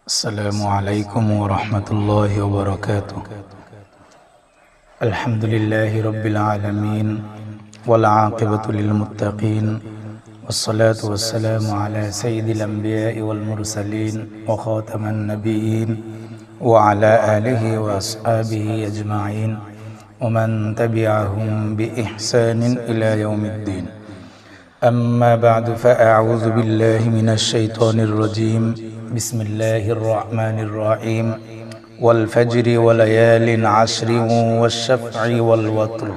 السلام عليكم ورحمة الله وبركاته. الحمد لله رب العالمين والعاقبة للمتقين والصلاة والسلام على سيد الأنبياء والمرسلين وخاتم النبيين وعلى آله وأصحابه أجمعين ومن تبعهم بإحسان إلى يوم الدين. أما بعد فأعوذ بالله من الشيطان الرجيم. بسم الله الرحمن الرحيم. والفجر وليال عشر والشفع والوتر.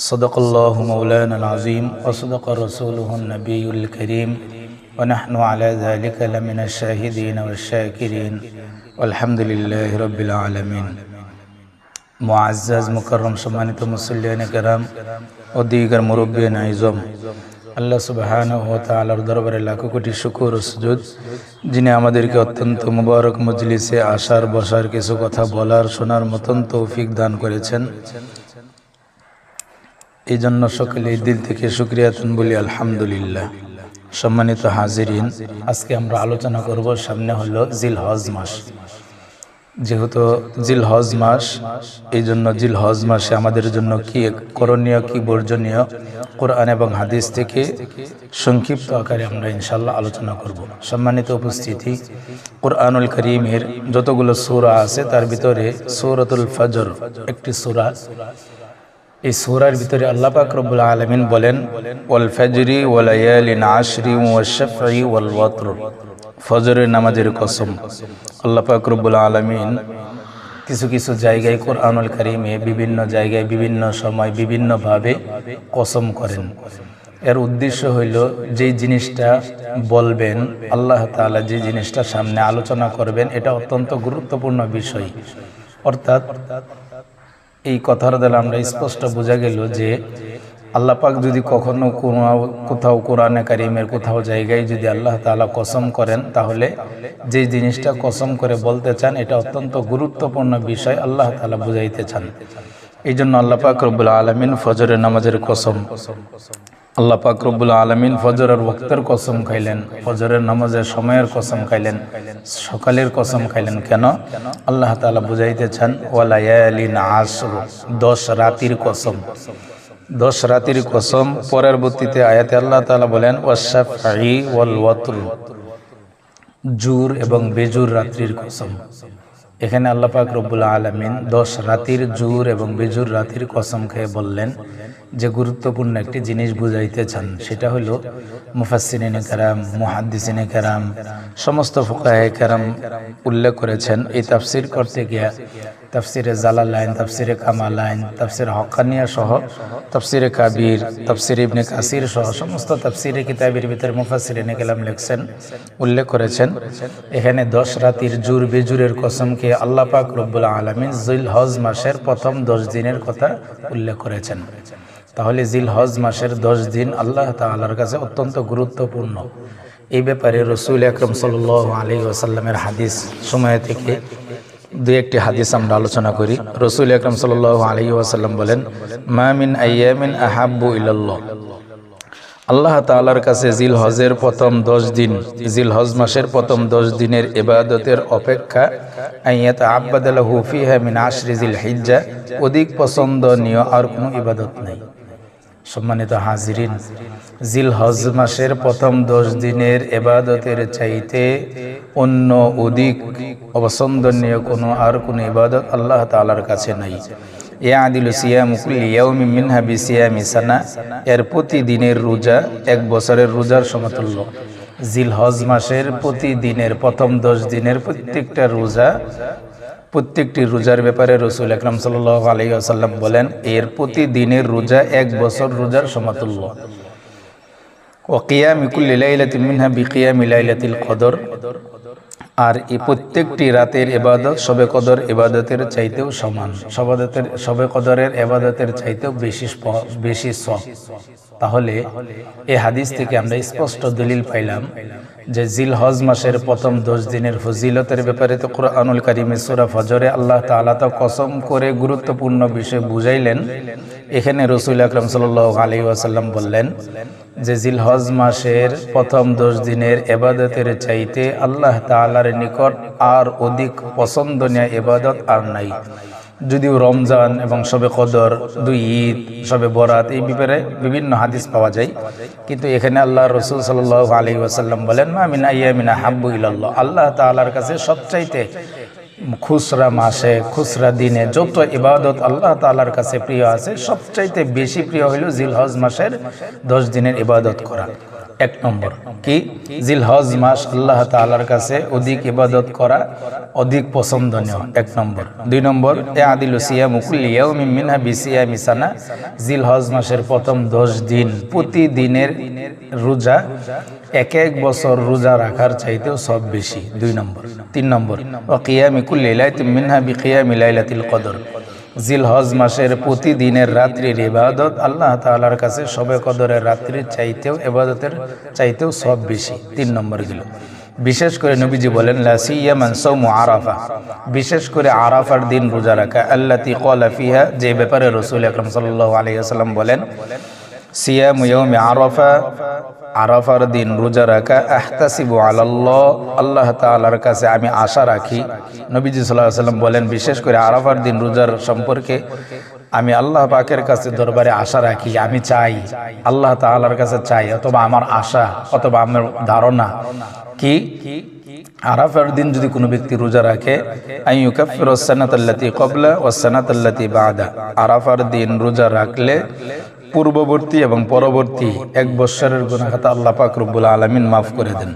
صدق الله مولانا العظيم وصدق رسوله النبي الكريم ونحن على ذلك لمن الشاهدين والشاكرين والحمد لله رب العالمين. মুআজ্জাজ মুকাররম সম্মানিত মুসল্লিয়ানে কেরাম ও দিগার মুরব্বিয়ান আইজম, আল্লাহ সুবহানাহু ওয়া তাআলার দরবারে লাখো কোটি শুকর ও সুজুদ, যিনি আমাদেরকে অত্যন্ত মুবারক মজলিসে আসার বসার কিছু কথা বলার শোনার মতন তৌফিক দান করেছেন। এই জন্য সকলে দিল থেকে শুকরিয়া বলি আলহামদুলিল্লাহ। সম্মানিত হাজিরিন, আজকে আমরা আলোচনা করব, সামনে হলো জিলহজ মাস। যেহেতু জিলহজ মাস, এই জন্য জিলহজ মাসে আমাদের জন্য কি করণীয়, কি বর্জনীয়, কোরআন এবং হাদিস থেকে সংক্ষিপ্ত আকারে আমরা ইনশাআল্লাহ আলোচনা করব। সম্মানিত উপস্থিতি, কোরআনুল কারীমের যতগুলো সূরা আছে তার ভিতরে সূরাতুল ফজর একটি সূরা। এই সূরার ভিতরে আল্লাহ পাক রব্বুল আলামিন বলেন, ওয়াল ফাজরি ওয়া লায়ালিন আশরি ওয়াশ শাফঈ ওয়াল ওয়াতর। ফজরের নামাজের কসম। আল্লাহ পাক রব্বুল আলামিন কিছু কিছু জায়গায় কোরআনুল কারীমে বিভিন্ন জায়গায় বিভিন্ন সময় বিভিন্নভাবে কসম করেন। এর উদ্দেশ্য হইল, যেই জিনিসটা বলবেন আল্লাহ তাআলা, যে জিনিসটা সামনে আলোচনা করবেন, এটা অত্যন্ত গুরুত্বপূর্ণ বিষয়। অর্থাৎ এই কথার দ্বারা আমরা স্পষ্ট বোঝা গেল যে আল্লাহ পাক যদি কখনো কোথাও কোরআনে কারীমের কোথাও জায়গায় যদি আল্লাহ তাআলা কসম করেন, তাহলে যে জিনিসটা কসম করে বলতে চান এটা অত্যন্ত গুরুত্বপূর্ণ বিষয় আল্লাহ তাআলা বুঝাইতে চান। এই জন্য আল্লাহ পাক রব্বুল আলামিন ফজরের নামাজের কসম, আল্লাহ পাক রব্বুল আলামিন ফজরের ওয়াক্তের কসম খাইলেন, ফজরের নামাজের সময়ের কসম খাইলেন, সকালের কসম খাইলেন। কেন? আল্লাহ তাআলা বুঝাইতে চান ওয়ালায়ালিন আশর, 10 রাতের কসম, 10 রাতের কসম। পরবর্তীতে আয়াতে আল্লাহ তাআলা বলেন ওয়াশ-শাফঈ ওয়াল ওয়াতর, জোর এবং বেজোর রাত্রির কসম। এখানে আল্লাহ পাক রব্বুল আলামিন 10 রাতের জোর এবং বেজোর রাতের কসম খেয়ে বললেন যে গুরুত্বপূর্ণ একটি জিনিস বুঝাইতে চান। সেটা হলো মুফাসসিরিনে কেরাম, মুহাদ্দিসিনে কেরাম, সমস্ত ফুকাহে কেরাম উল্লেখ করেছেন। এই তাফসীর করতে গিয়ে তাফসিরে জালালাইন, তাফসিরে কামালাইন, তাফসির হক্কানিয়া সহ, তাফসিরে কাবির, তাফসির ইবনে কাসির সহ সমস্ত তাফসিরে কিতাবের ভিতরে মুফাসসিরিনে কেরাম লিখছেন, উল্লেখ করেছেন। এখানে 10 রাতের জোর বেজুরের কসমকে আল্লাহ পাক রব্বুল আলামিন জিলহজ মাসের প্রথম 10 দিনের কথা উল্লেখ করেছেন। তাহলে জিলহজ মাসের 10 দিন আল্লাহ তাআলার কাছে অত্যন্ত গুরুত্বপূর্ণ। এই ব্যাপারে রাসূল আকরাম সাল্লাল্লাহু আলাইহি ওয়াসাল্লামের হাদিস সময় থেকে দুই একটি হাদিস আমরা আলোচনা করি। রাসূল আকরাম সাল্লাল্লাহু আলাইহি ওয়াসাল্লাম বলেন, মা মিন আইয়ামিন আহাব্বু ইলাল্লাহ, আল্লাহ তাআলার কাছে জিলহজের প্রথম 10 দিন, জিলহজ মাসের প্রথম 10 দিনের ইবাদতের অপেক্ষা আইয়াতা আব্বাদালাহু ফিহা মিন আশরি জিলহিজ্জা, অধিক পছন্দনীয় আর কোনো ইবাদত নেই। সম্মানিত হাজিরিন, জিলহজ মাসের প্রথম 10 দিনের ইবাদতের চাইতে অন্য অধিক অপছন্দনীয় কোনো আর কোনো ইবাদত আল্লাহ তাআলার কাছে নাই। ইয়াদিলু সিয়ামু কুল্লি ইয়াউমিন মিনহা বিসিয়ামি সানা, এর প্রতিদিনের রোজা 1 বছরের রোজার সমতুল্য। জিলহজ মাসের প্রতিদিনের প্রথম 10 দিনের প্রত্যেকটা রোজা, প্রত্যেকটি রোজার ব্যাপারে রাসূল আকরাম সাল্লাল্লাহু আলাইহি ওয়াসাল্লাম বলেন, এর প্রতিদিনের রোজা 1 বছর রোজার সমতুল্য। ওয়া কিয়ামি কুল্লি লাইলাতিন মিনহা বিকিয়ামি লাইলাতিল কদর, আর এই প্রত্যেকটি রাতের ইবাদত শবে কদর ইবাদতের চাইতেও সমান, শবে কদরের ইবাদতের চাইতেও বেশি সওয়াব। তাহলে এই হাদিস থেকে আমরা স্পষ্ট দলিল পাইলাম যে জিলহজ মাসের প্রথম 10 দিনের ফজিলতের ব্যাপারে তো কোরআনুল কারীমে সূরা ফজরে আল্লাহ তাআলা তো কসম করে গুরুত্বপূর্ণ বিষয় বুঝাইলেন। এখানে রাসূল আকরাম সাল্লাল্লাহু আলাইহি ওয়াসাল্লাম বললেন যে জিলহজ মাসের প্রথম 10 দিনের ইবাদতের চাইতে আল্লাহ তাআলার নিকট আর অধিক পছন্দনীয় ইবাদত আর নাই। যদিও রমজান এবং শবে কদর, 2 ঈদ, শবে বরাত এই ব্যাপারে বিভিন্ন হাদিস পাওয়া যায়, কিন্তু এখানে আল্লাহ রাসূল সাল্লাল্লাহু আলাইহি ওয়াসাল্লাম বলেন মা মিন আইয়ামিন আহাব্বু ইলাল্লাহ, আল্লাহ তাআলার কাছে সবচাইতে খুসরা মাসে খুসরা দিনে যত ইবাদত আল্লাহ তাআলার কাছে প্রিয় আছে, সবচাইতে বেশি প্রিয় হলো জিলহজ মাসের 10 দিনের ইবাদত করা। 1 নম্বর কি, জিলহজ মাস আল্লাহ তাআলার কাছে অধিক ইবাদত করা অধিক পছন্দনীয়, 1 নম্বর। 2 নম্বর ইয়াদিলু সিয়ামু কুল্লি ইয়াউমিন মিনহা বিসিয়ামি সানা, জিলহজ মাসের প্রথম 10 দিন প্রতিদিনের রোজা 1 বছর রোজা রাখার চাইতেও সব বেশি, 2 নম্বর। 3 নম্বর ওয়া কিয়ামি কুল্লি লাইলাতিন মিনহা বিকিয়ামি লাইলাতিল কদর, জিলহজ মাসের প্রতিদিনের রাত্রির ইবাদত আল্লাহ তাআলার কাছে শবে কদরের রাত্রির চাইতেও ইবাদতের চাইতেও সব বেশি, 3 নম্বর গেল। বিশেষ করে নবীজি বলেন লা সিয়ামান সাওমু আরাফা, বিশেষ করে আরাফার দিন রোজা রাখা, আল্লাতী ক্বালা ফিহা, যে ব্যাপারে রাসূল আকরাম সাল্লাল্লাহু আলাইহি ওয়াসাল্লাম বলেন সিয়ামু ইয়াউমি আরাফা, আরাফার দিন রোজা রাখা, আহতাসিবু আলাল্লাহ, আল্লাহ তাআলার কাছে আমি আশা রাখি। নবীজি সাল্লাল্লাহু আলাইহি ওয়াসাল্লাম বলেন বিশেষ করে আরাফার দিন রোজার সম্পর্কে আমি আল্লাহ পাকের কাছে দরবারে আশা রাখি, আমি চাই, আল্লাহ তাআলার কাছে চাই, অথবা আমার আশা অথবা আমার ধারণা কি, আরাফার দিন যদি কোনো ব্যক্তি রোজা রাখে আইয়ুকাফিরু সানাতাল্লাতী ক্বাবলা ওয়াস সানাতাল্লাতী বা'দা, আরাফার দিন রোজা রাখলে পূর্ববর্তী এবং পরবর্তী 1 বছরের গুনাহ খাতা আল্লাহ পাক রব্বুল আলামিন মাফ করে দেন।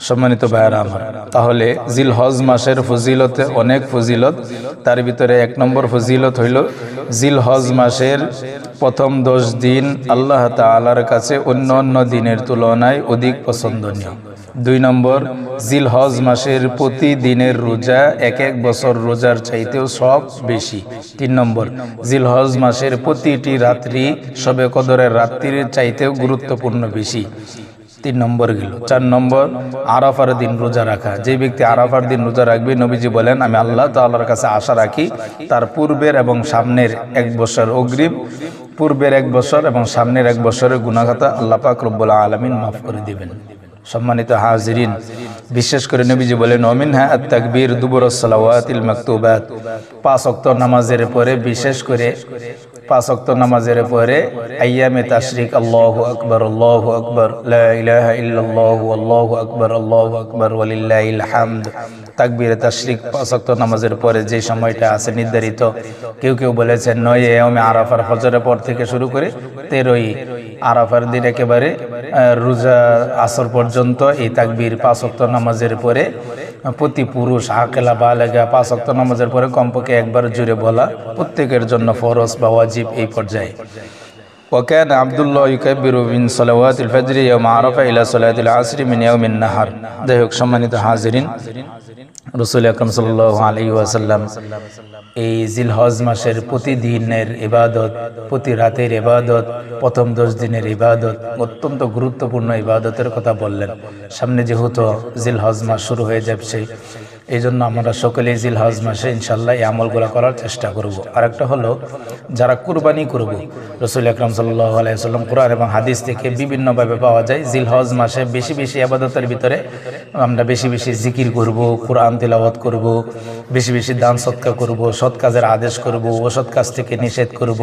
সম্মানিত ভাইয়েরা আমার, তাহলে জিলহজ মাসের ফজিলতে অনেক ফজিলত, তার ভিতরে 1 নম্বর ফজিলত হইল জিলহজ মাসের প্রথম 10 দিন আল্লাহ তাআলার কাছে অন্য দিনের তুলনায় অধিক পছন্দনীয়। 2 নম্বর জিলহজ মাসের প্রতিদিনের রোজা 1 বছর রোজার চাইতেও সব বেশি। 3 নম্বর জিলহজ মাসের প্রতিটি রাত্রি শবে কদরের রাত্রির চাইতেও গুরুত্বপূর্ণ বেশি, 3 নম্বর গেল। 4 নম্বর আরাফার দিন রোজা রাখা, যে ব্যক্তি আরাফার দিন রোজা রাখবে নবীজি বলেন আমি আল্লাহ তাআলার কাছে আশা রাখি তার পূর্বের এবং সামনের 1 বছর অগ্রিম, পূর্বের 1 বছর এবং সামনের 1 বছরের গুনাহ খাতা আল্লাহ পাক রব্বুল আলামিন মাফ করে দিবেন। সম্মানিত হাজিরিন, বিশেষ করে নবীজি বলেন ওমিনহা আত-তাকবীর দুবুরুস সালাওয়াতিল মাকতুবাত, 5 ওয়াক্ত নামাজের পরে, বিশেষ করে 5 ওয়াক্ত নামাজের পরে আইয়ামে তাশরিক আল্লাহু আকবার লা ইলাহা ইল্লাল্লাহু আল্লাহু আকবার ওয়ালিল্লাহিল হামদ, তাকবীরে তাশরিক 5 ওয়াক্ত নামাজের পরে যে সময়টা আছে নির্ধারিত, কেউ কেউ বলেছেন 9 ইয়াউমে আরাফার ফজরের পর থেকে শুরু করে 13ই আরাফার দিন একেবারে রোজা আসর পর্যন্ত এই তাকবীর 5 ওয়াক্ত নামাজের পরে প্রতি পুরুষ আকেলা বালেগা 5 ওয়াক্ত নামাজের পরে কমপক্ষে একবার জুড়ে বলা প্রত্যেকের জন্য ফরজ বা ওয়াজিব এই পর্যায়ে। وكان عبد الله يكبر من صلوات الفجر يوم عرفة إلى صلاة العصر من يوم النهر। যাই হোক সম্মানিত হাজিরিন, রাসূল আকরাম সাল্লাল্লাহু আলাইহি ওয়াসাল্লাম এই জিলহজ মাসের প্রতিদিনের ইবাদত, প্রতি রাতের ইবাদত, প্রথম 10 দিনের ইবাদত, অত্যন্ত গুরুত্বপূর্ণ ইবাদতের কথা বললেন। সামনে যেহেতু জিলহজ মাস শুরু হয়ে যাচ্ছে, এই জন্য আমরা সকলেই জিলহজ মাসে ইনশাআল্লাহ এই আমলগুলো করার চেষ্টা করব। আরেকটা হলো যারা কুরবানি করব, রাসূল আকরাম সাল্লাল্লাহু আলাইহি ওয়াসাল্লাম কোরআন এবং হাদিস থেকে বিভিন্নভাবে পাওয়া যায় জিলহজ মাসে বেশি বেশি ইবাদতের ভিতরে আমরা বেশি বেশি জিকির করব, কোরআন তিলাওয়াত করব, বেশি বেশি দান সদকা করব, সৎ কাজের আদেশ করব, অসৎ কাজ থেকে নিষেধ করব,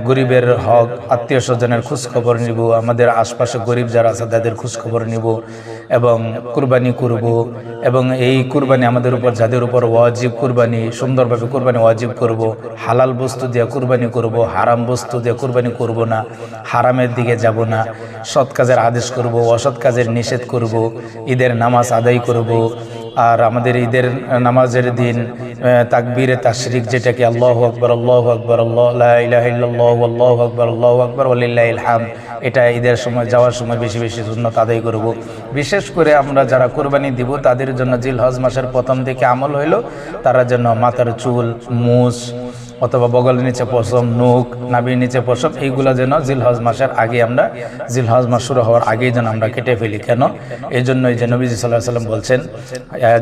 গরিবের হক আত্মীয় স্বজনের খোঁজখবর নিব, আমাদের আশপাশে গরিব যারা আছে তাদের খোঁজখবর নিব এবং কুরবানি করব। এবং এই কুরবানি আমাদের উপর, যাদের উপর ওয়াজিব কুরবানি, সুন্দরভাবে কুরবানি ওয়াজিব করব, হালাল বস্তু দিয়ে কুরবানি করব, হারাম বস্তু দিয়ে কুরবানি করব না, হারামের দিকে যাব না, সৎ কাজের আদেশ করব, অসৎ কাজের নিষেধ করব, ঈদের নামাজ আদায় করব। আর আমাদের ঈদের নামাজের দিন তাকবীরে তাশরিক, যেটাকে আল্লাহু আকবার লা ইলাহা ইল্লাল্লাহু আল্লাহু আকবার ওয়ালিল্লাহিল হামদ, এটা ঈদের সময় যাওয়ার সময় বেশি বেশি সুন্নাত আদায় করব। বিশেষ করে আমরা যারা কুরবানি দিব তাদের জন্য জিলহজ মাসের প্রথম দিকে আমল হইল তারা যেন মাথার চুল, মুছ অথবা বগলের নিচে পশম, নখ, নাভির নিচে পশম, এইগুলা যেন জিলহজ মাসের আগে আমরা, জিলহজ মাস শুরু হওয়ার আগেই যেন আমরা কেটে ফেলি। কেন? এই জন্যই যে নবীজি সাল্লাল্লাহু আলাইহি ওয়াসাল্লাম বলছেন,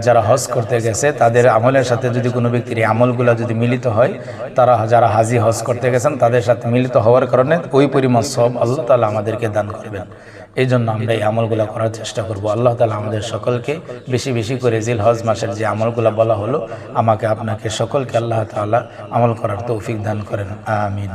যারা হজ করতে গেছে তাদের আমলের সাথে যদি কোনো ব্যক্তির আমলগুলা যদি মিলিত হয়, তারা যারা হাজি হজ করতে গেছেন তাদের সাথে মিলিত হওয়ার কারণে ওই পরিমাণ সওয়াব আল্লাহ তাআলা আমাদেরকে দান করবেন। এই জন্য আমরা এই আমলগুলো করার চেষ্টা করব। আল্লাহ তাআলা আমাদের সকলকে বেশি বেশি করে জিলহজ মাসের যে আমলগুলো বলা হলো, আমাকে আপনাকে সকলকে আল্লাহ তাআলা আমল করার তৌফিক দান করেন। আমিন।